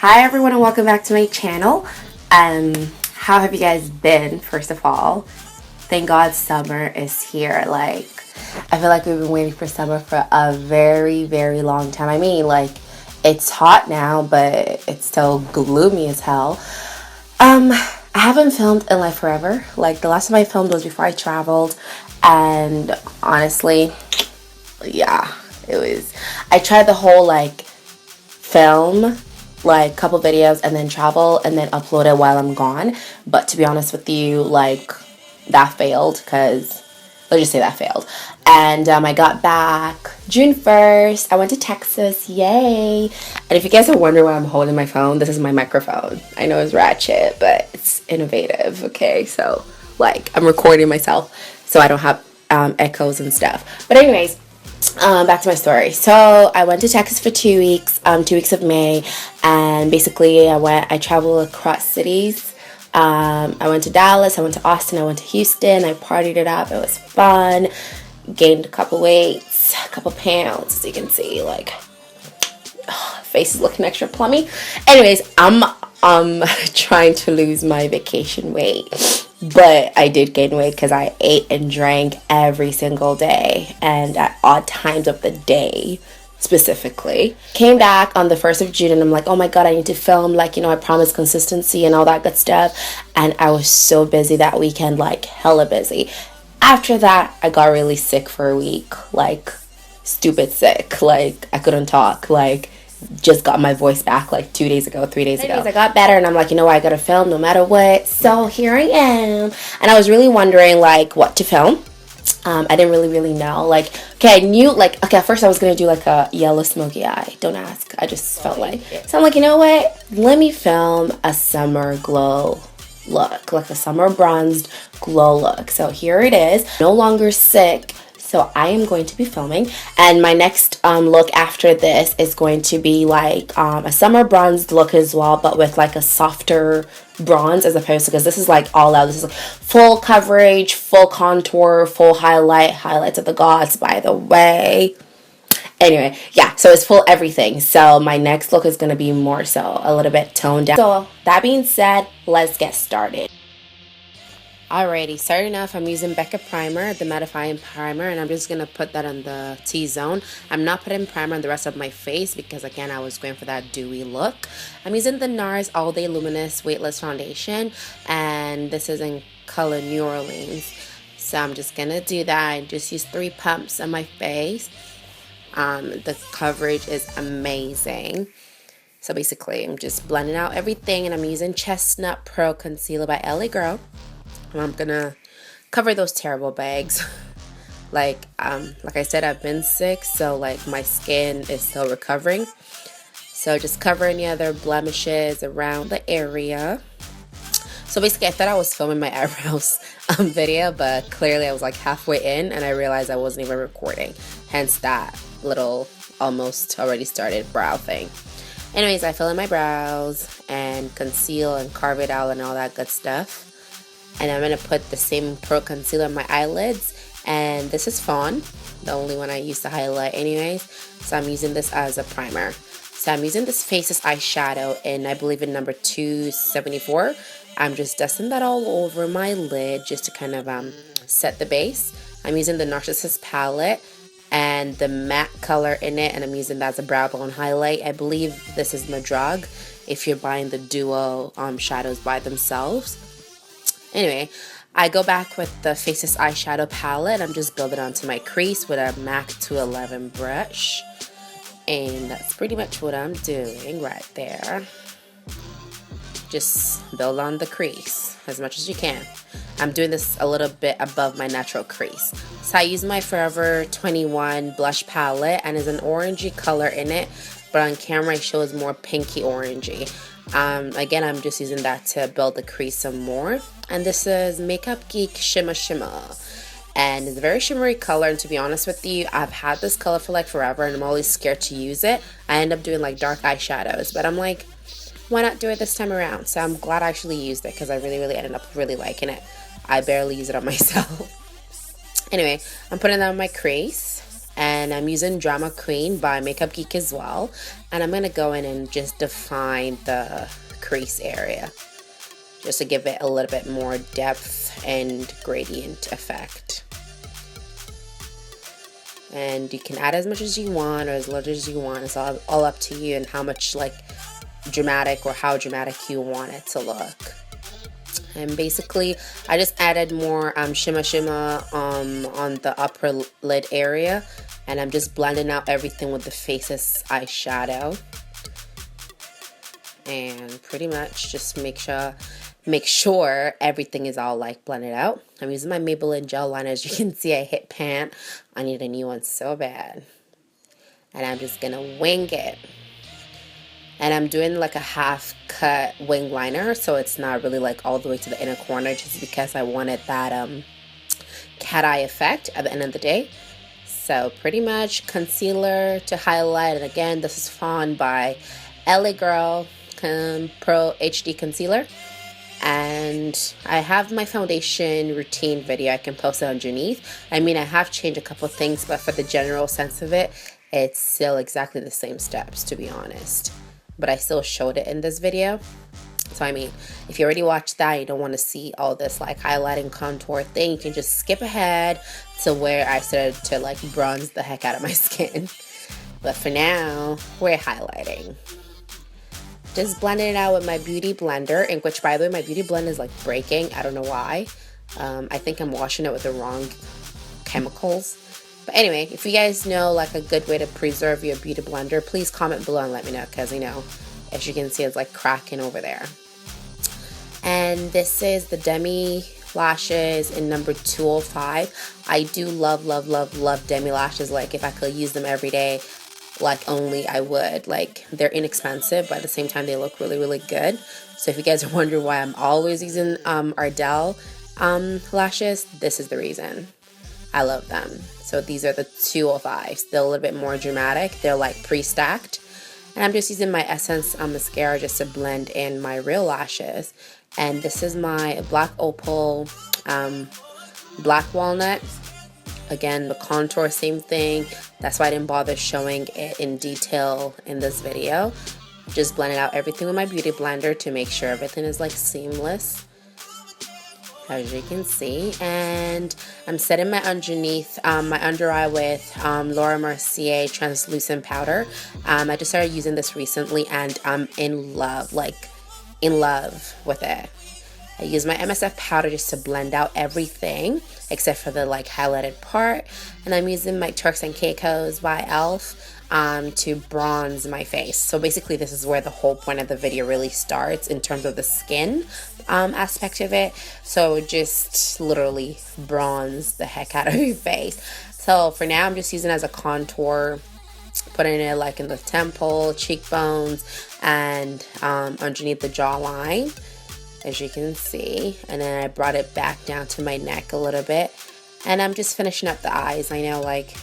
Hi everyone and welcome back to my channel. How have you guys been? First of all, thank God summer is here. Like, I feel like we've been waiting for summer for a very long time. I mean, like, it's hot now, but it's still gloomy as hell. I haven't filmed in like forever. Like, the last time I filmed was before I traveled, and honestly, yeah, it was, I tried the whole like film like couple videos and then travel and then upload it while I'm gone, but to be honest with you, like, that failed. Because let's just say that failed. And I got back June 1st. I went to Texas, yay. And if you guys are wondering why I'm holding my phone, this is my microphone. I know it's ratchet, but it's innovative. Okay, so like, I'm recording myself so I don't have echoes and stuff. But anyways, back to my story. So I went to Texas for 2 weeks, 2 weeks of May, and basically I traveled across cities. I went to Dallas, I went to Austin, I went to Houston, I partied it up, it was fun, gained a couple weights, a couple pounds, as you can see, like, face is looking extra plummy. Anyways, I'm trying to lose my vacation weight. But I did gain weight because I ate and drank every single day and at odd times of the day specifically. Came back on the 1st of June and I'm like, oh my god, I need to film, like, you know, I promised consistency and all that good stuff. And I was so busy that weekend, like hella busy. After that, I got really sick for a week, like stupid sick, like I couldn't talk, like just got my voice back like 2 days ago, 3 days ago. I got better and I'm like, you know what, I gotta film no matter what. So here I am. And I was really wondering like what to film. I didn't really know. Like, okay, I knew, like, okay, at first I was gonna do like a yellow smoky eye. Don't ask. I just felt like it. So I'm like, you know what? Let me film a summer glow look, like a summer bronzed glow look. So here it is. No longer sick. So I am going to be filming, and my next look after this is going to be like a summer bronzed look as well, but with like a softer bronze as opposed to, because this is like all out. This is like full coverage, full contour, full highlights of the gods, by the way. Anyway, yeah, so it's full everything. So my next look is going to be more so a little bit toned down. So that being said, let's get started. Alrighty, starting off, I'm using BECCA primer, the mattifying primer, and I'm just going to put that on the T-zone. I'm not putting primer on the rest of my face because, again, I was going for that dewy look. I'm using the NARS All Day Luminous Weightless Foundation, and this is in color New Orleans. So I'm just going to do that. I just use 3 pumps on my face. The coverage is amazing. So basically, I'm just blending out everything, and I'm using Chestnut Pro Concealer by LA Girl. And I'm gonna cover those terrible bags. like I said, I've been sick, so like my skin is still recovering. So just cover any other blemishes around the area. So basically, I thought I was filming my eyebrows video, but clearly I was like halfway in and I realized I wasn't even recording. Hence that little almost already started brow thing. Anyways, I fill in my brows and conceal and carve it out and all that good stuff. And I'm going to put the same Pro Concealer on my eyelids. And this is FAWN, the only one I use to highlight anyways. So I'm using this as a primer. So I'm using this Faces eyeshadow in, I believe, in number 274. I'm just dusting that all over my lid just to kind of set the base. I'm using the Narcissist Palette and the matte color in it. And I'm using that as a brow bone highlight. I believe this is Madrug if you're buying the duo shadows by themselves. Anyway, I go back with the Faces eyeshadow palette. I'm just building onto my crease with a MAC 211 brush. And that's pretty much what I'm doing right there. Just build on the crease as much as you can. I'm doing this a little bit above my natural crease. So I use my Forever 21 blush palette, and there's an orangey color in it, but on camera it shows more pinky orangey. Again, I'm just using that to build the crease some more. And this is Makeup Geek Shimma. And it's a very shimmery color, and to be honest with you, I've had this color for like forever and I'm always scared to use it. I end up doing like dark eyeshadows, but I'm like, why not do it this time around? So I'm glad I actually used it because I really ended up really liking it. I barely use it on myself. Anyway, I'm putting that on my crease. and I'm using Drama Queen by Makeup Geek as well, and I'm gonna go in and just define the crease area just to give it a little bit more depth and gradient effect. And you can add as much as you want or as little as you want. It's all up to you and how much like dramatic or how dramatic you want it to look. And basically I just added more shimmer on the upper lid area, and I'm just blending out everything with the Faces eyeshadow, and pretty much just make sure everything is all like blended out. I'm using my Maybelline gel liner. As you can see, I hit pan. I need a new one so bad, and I'm just gonna wing it. And I'm doing like a half cut wing liner, so it's not really like all the way to the inner corner, just because I wanted that cat eye effect at the end of the day. So pretty much concealer to highlight, and again, this is FAWN by LA Girl Pro HD Concealer. And I have my foundation routine video. I can post it underneath. I mean, I have changed a couple things, but for the general sense of it, it's still exactly the same steps, to be honest. But I still showed it in this video. So I mean, if you already watched that, you don't want to see all this like highlighting contour thing, you can just skip ahead to where I started to like bronze the heck out of my skin. But for now, we're highlighting. Just blending it out with my beauty blender, in which, by the way, my beauty blender is like breaking. I don't know why. I think I'm washing it with the wrong chemicals. But anyway, if you guys know like a good way to preserve your beauty blender, please comment below and let me know, because you know, as you can see, it's like cracking over there. And this is the Demi lashes in number 205. I do love Demi lashes. Like if I could use them every day, like only I would. Like they're inexpensive, but at the same time they look really good. So if you guys are wondering why I'm always using Ardell lashes, this is the reason. I love them. So these are the 205s. They're a little bit more dramatic. They're like pre-stacked. And I'm just using my Essence mascara just to blend in my real lashes. And this is my Black Opal Black Walnut. Again, the contour, same thing. That's why I didn't bother showing it in detail in this video. Just blended out everything with my beauty blender to make sure everything is like seamless, as you can see. And I'm setting my underneath my under eye with Laura Mercier translucent powder. I just started using this recently, and I'm in love with it. I use my MSF powder just to blend out everything except for the like highlighted part, and I'm using my Turks and Caicos by e.l.f. To bronze my face. So basically this is where the whole point of the video really starts in terms of the skin aspect of it. So just literally bronze the heck out of your face. So for now I'm just using it as a contour, putting it like in the temple, cheekbones, and underneath the jawline, as you can see. And then I brought it back down to my neck a little bit, and I'm just finishing up the eyes. I know, like,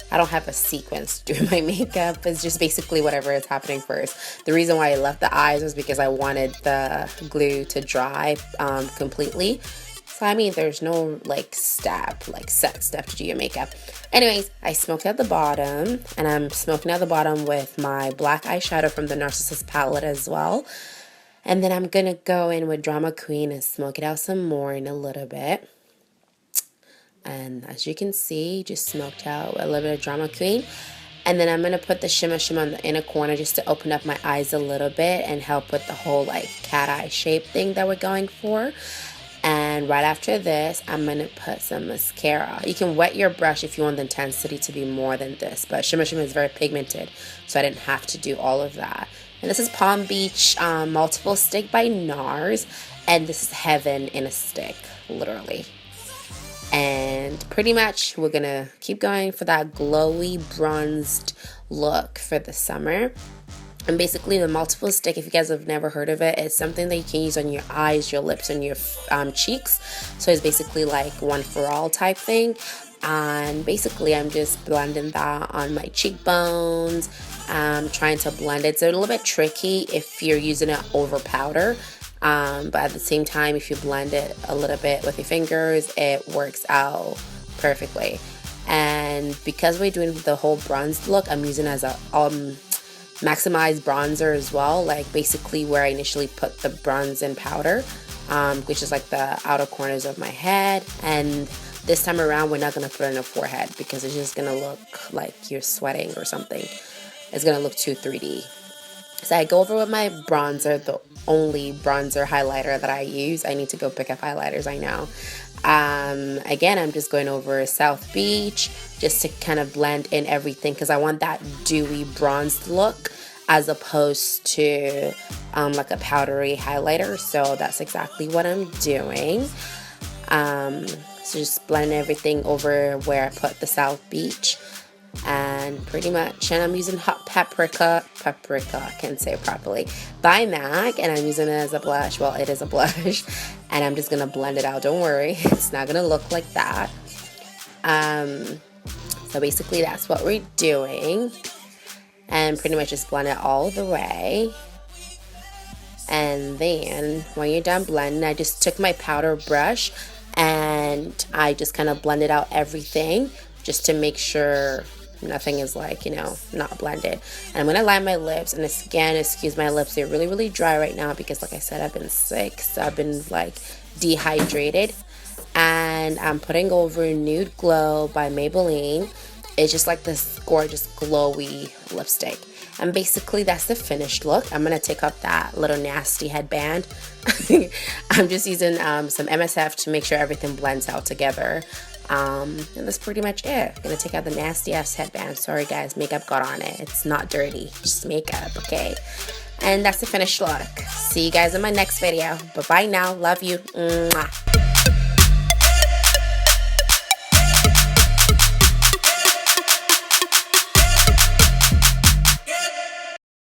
I don't have a sequence to do my makeup. It's just basically whatever is happening first. The reason why I left the eyes was because I wanted the glue to dry completely. So I mean, there's no like set step to do your makeup. Anyways, I smoked out the bottom, and I'm smoking out the bottom with my black eyeshadow from the Narcissist Palette as well. And then I'm gonna go in with Drama Queen and smoke it out some more in a little bit. And as you can see, just smoked out a little bit of Drama Queen. And then I'm going to put the shimmer on the inner corner just to open up my eyes a little bit and help with the whole like cat eye shape thing that we're going for. And right after this, I'm going to put some mascara. You can wet your brush if you want the intensity to be more than this, but shimmer is very pigmented, so I didn't have to do all of that. And this is Palm Beach Multiple Stick by NARS, and this is heaven in a stick, literally. And pretty much we're gonna keep going for that glowy bronzed look for the summer. And basically the multiple stick, if you guys have never heard of it, it's something that you can use on your eyes, your lips, and your cheeks. So it's basically like one for all type thing. And basically I'm just blending that on my cheekbones, trying to blend it. It's a little bit tricky if you're using it over powder. But at the same time, if you blend it a little bit with your fingers, it works out perfectly. And because we're doing the whole bronzed look, I'm using as a maximized bronzer as well, like basically where I initially put the bronze and powder, which is like the outer corners of my head. And this time around, we're not going to put it on the forehead because it's just going to look like you're sweating or something. It's going to look too 3D. So I go over with my bronzer, the only bronzer highlighter that I use. I need to go pick up highlighters, I know. Again, I'm just going over South Beach just to kind of blend in everything because I want that dewy bronzed look as opposed to like a powdery highlighter. So that's exactly what I'm doing. So just blend everything over where I put the South Beach. And pretty much, and I'm using hot paprika, I can't say it properly, by MAC, and I'm using it as a blush. Well, it is a blush, and I'm just gonna blend it out. Don't worry, it's not gonna look like that. So basically that's what we're doing, and pretty much just blend it all the way. And then when you're done blending, I just took my powder brush and I just kind of blended out everything just to make sure nothing is like, you know, not blended. And I'm going to line my lips. And again, excuse my lips, they're really, really dry right now because like I said, I've been sick. So I've been like dehydrated. And I'm putting over Nude Glow by Maybelline. It's just like this gorgeous glowy lipstick. And basically that's the finished look. I'm going to take off that little nasty headband. I'm just using some MSF to make sure everything blends out together. And that's pretty much it. I'm gonna take out the nasty ass headband. Sorry guys, makeup got on it. It's not dirty, just makeup, okay? And that's the finished look. See you guys in my next video. Bye bye now. Love you. Mwah.